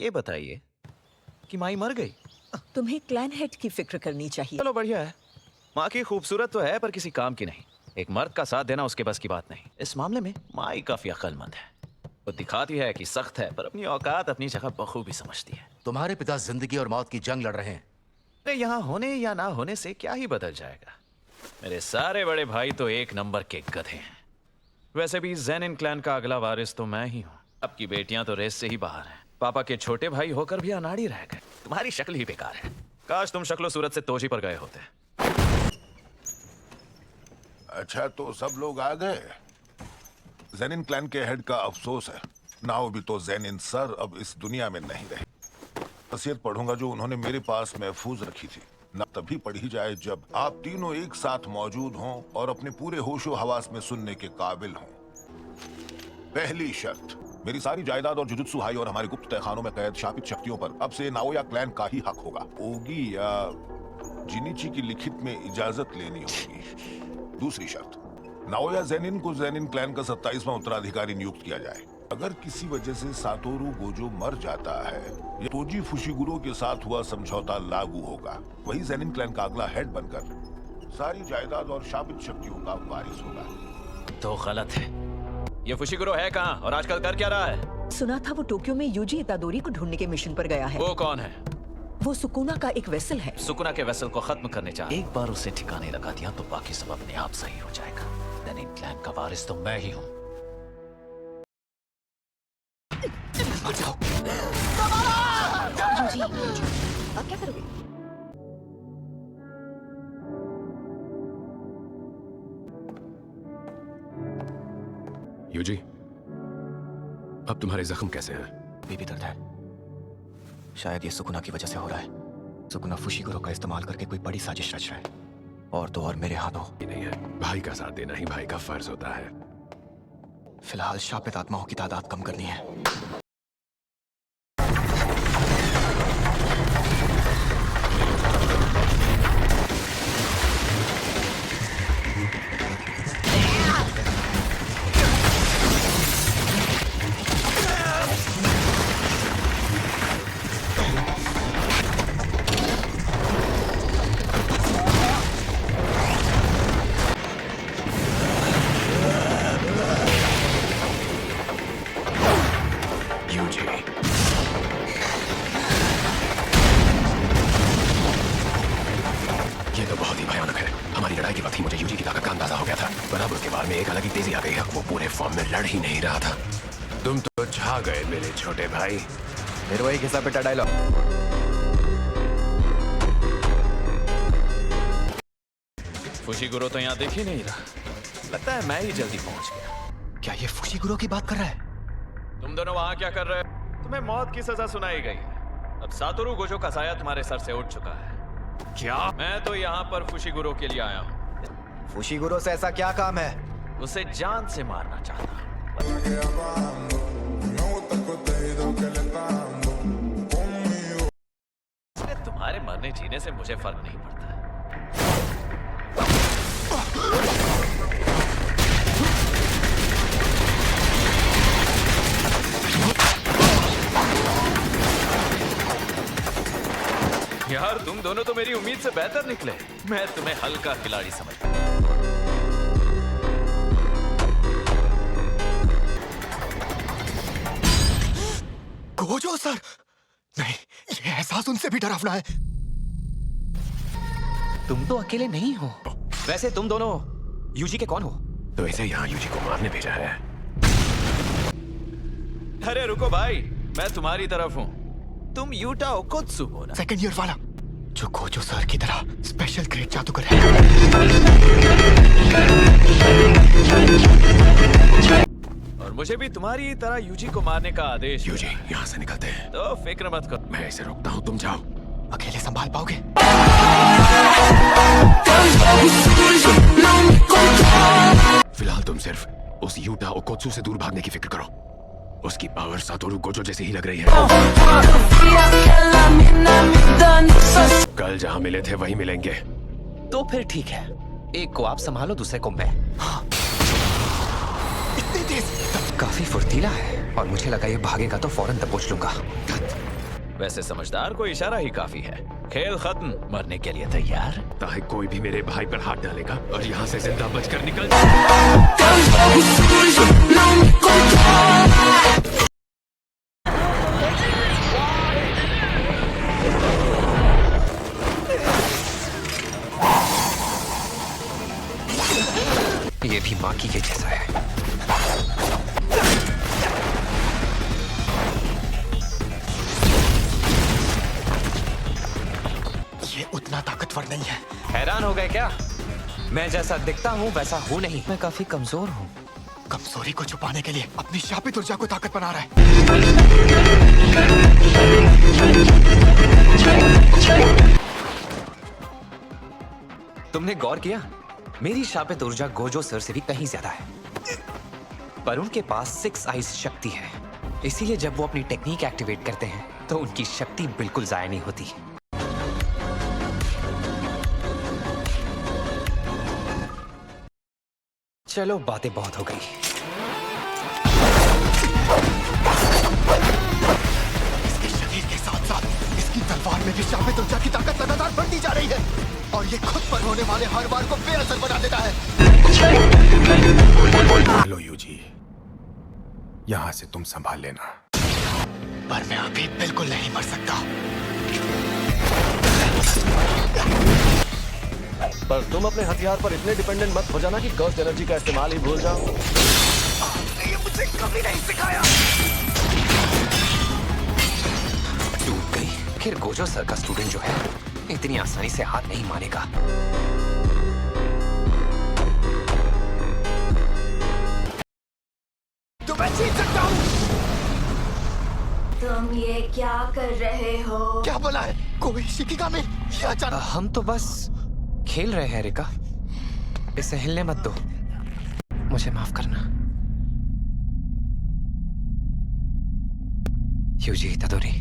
ये बताइए कि माई मर गई। तुम्हें क्लैन हेड की फिक्र करनी चाहिए। चलो बढ़िया है। माँ की खूबसूरत तो है पर किसी काम की नहीं। एक मर्द का साथ देना उसके बस की बात नहीं। इस मामले में माई काफी अक्लमंद है। वो दिखाती है कि सख्त है पर अपनी औकात अपनी जगह बखूबी समझती है। तुम्हारे पिता जिंदगी और मौत की जंग लड़ रहे हैं। अरे यहाँ होने या ना होने से क्या ही बदल जाएगा। मेरे सारे बड़े भाई तो एक नंबर के गधे हैं। वैसे भी ज़ेनिन क्लैन का अगला वारिस तो मैं ही हूँ। आपकी बेटियां तो रेस से ही बाहर हैं। पापा के छोटे भाई होकर भी अनाड़ी रह गए। तुम्हारी शक्ल ही बेकार है। काश तुम शक्लो सूरत से तोजी पर गए होते। अच्छा तो सब लोग आ गए। ज़ेनिन क्लैन के हेड का अफसोस है ना, वो भी तो ज़ेनिन सर अब इस दुनिया में नहीं रहे। वसीयत पढ़ूंगा जो उन्होंने मेरे पास महफूज रखी थी, ना तभी पढ़ी जाए जब आप तीनों एक साथ मौजूद हों और अपने पूरे होशो हवास में सुनने के काबिल हों। पहली शर्त, मेरी सारी जायदाद और जुजुत्सु हाई और हमारे गुप्त तहखानों में कैद शापित शक्तियों पर अब से नाओया क्लैन का ही हक होगा। ओगी या जिनिची की लिखित में इजाजत लेनी होगी। दूसरी शर्त, नाओया ज़ेनिन को ज़ेनिन क्लैन का 27वां उत्तराधिकारी नियुक्त किया जाए। अगर किसी वजह से सातोरू गोजो मर जाता है या तोजी फुशिगुरो के साथ हुआ समझौता लागू होगा। वही ज़ेनिन क्लैन का अगला हेड बनकर सारी जायदाद और शापित शक्तियों का वारिस होगा। तो गलत है। ये फुशिगुरो है कहाँ और आजकल कर क्या रहा है? सुना था वो टोक्यो में यूजी इतादोरी को ढूंढने के मिशन पर गया है। वो कौन है? वो सुकुना का एक वेसल है। सुकुना के वेसल को खत्म करने चाह। एक बार उसे ठिकाने लगा दिया तो बाकी सब अपने आप सही हो जाएगा। ज़ेनिन क्लैन का वारिस तो मैं ही हूँ। यूजी, अब क्या करोगे? यूजी, अब तुम्हारे जख्म कैसे हैं? बेबी दर्द है। शायद ये सुकुना की वजह से हो रहा है। सुकुना फुशिगुरो का इस्तेमाल करके कोई बड़ी साजिश रच रहा है और तो और मेरे हाथों। ये नहीं है, भाई का साथ देना ही भाई का फर्ज होता है। फिलहाल शापित आत्माओं की तादाद कम करनी है। ये तो बहुत ही भयानक है। हमारी लड़ाई के वक्त ही मुझे यूजी की ताकत का अंदाजा हो गया था, पर अब उसके बारे में एक अलग ही तेजी आ गई है। वो पूरे फॉर्म में लड़ ही नहीं रहा था। तुम तो छा गए मेरे छोटे भाई। फिर वही घिसा पिटा डायलॉग। फुशिगुरो तो यहाँ दिख ही नहीं रहा। लगता है मैं ही जल्दी पहुंच गया। क्या ये फुशिगुरो की बात कर रहा है? तुम दोनों वहाँ क्या कर रहे हो? तुम्हें मौत की सजा सुनाई गई है। अब सातोरू गोजो का साया तुम्हारे सर से उठ चुका है। क्या? मैं तो यहाँ पर फुशिगुरो के लिए आया हूँ। फुशिगुरो से ऐसा क्या काम है? उसे जान से मारना चाहता हूँ। तुम्हारे मरने जीने से मुझे फर्क नहीं पड़ता। यार तुम दोनों तो मेरी उम्मीद से बेहतर निकले। मैं तुम्हें हल्का खिलाड़ी समझता हूं। Gojo sir! नहीं, ये एहसास उनसे भी डरावना है। तुम तो अकेले नहीं हो। वैसे तुम दोनों यूजी के कौन हो? तो इसे यहाँ यूजी को मारने भेजा है। अरे रुको भाई, मैं तुम्हारी तरफ हूँ। तुम यूटा ओकोत्सु हो ना? सेकंड ईयर वाला जो गोजो सर की तरह स्पेशल ग्रेड जादूगर है। और मुझे भी तुम्हारी तरह यूजी को मारने का आदेश। यूजी, यहाँ से निकलते हैं। तो फिक्र मत करो, मैं इसे रोकता हूँ, तुम जाओ। अकेले संभाल पाओगे? फिलहाल तुम सिर्फ उस यूटा ओकोत्सु से दूर भागने की फिक्र करो। उसकी पावर सातोरू गोजो जैसी ही लग रही है। कल जहाँ मिले थे वहीं मिलेंगे। तो फिर ठीक है, एक को आप संभालो, दूसरे को मैं। इतनी तेज? काफी फुर्तीला है और मुझे लगा ये भागेगा तो फौरन दबोच लूंगा। वैसे समझदार को इशारा ही काफी है। खेल खत्म, मरने के लिए तैयार? ताकि कोई भी मेरे भाई पर हाथ डालेगा और यहाँ से जिंदा बचकर निकल ये भी माँ की के जैसा है। ये उतना ताकतवर नहीं है। हैरान हो गए क्या? मैं जैसा दिखता हूँ वैसा हूँ नहीं। मैं काफी कमजोर हूँ। कमजोरी को छुपाने के लिए अपनी शापित ऊर्जा को ताकत बना रहा है। तुमने गौर किया? मेरी शापित ऊर्जा गोजो सर से भी कहीं ज्यादा है, पर उनके पास 6 आइज शक्ति है। इसीलिए जब वो अपनी टेक्निक एक्टिवेट करते हैं तो उनकी शक्ति बिल्कुल जाया नहीं होती। चलो बातें बहुत हो गई। इसके शरीर के साथ साथ इसकी तलवार में भी शापित ऊर्जा की ताकत लगातार बढ़ती जा रही है और ये खुद पर होने वाले हर वार को बेअसर बना देता है। हेलो यूजी, यहाँ से तुम संभाल लेना। पर मैं अभी बिल्कुल नहीं मर सकता। पर तुम अपने हथियार पर इतने डिपेंडेंट मत हो जाना कि कर्स्ट एनर्जी का इस्तेमाल ही भूल जाओ। ये मुझे कभी नहीं सिखाया। टूट गई। फिर गोजो सर का स्टूडेंट जो है इतनी आसानी से हाथ नहीं मानेगा। तो मैं जीत सकता हूँ। तुम ये क्या कर रहे हो? क्या बोला है? कोई शिकिगा में या अचानक? हम तो बस खेल रहे हैं रिका। इसे हिलने मत दो। मुझे माफ करना। यूजी इतादोरी।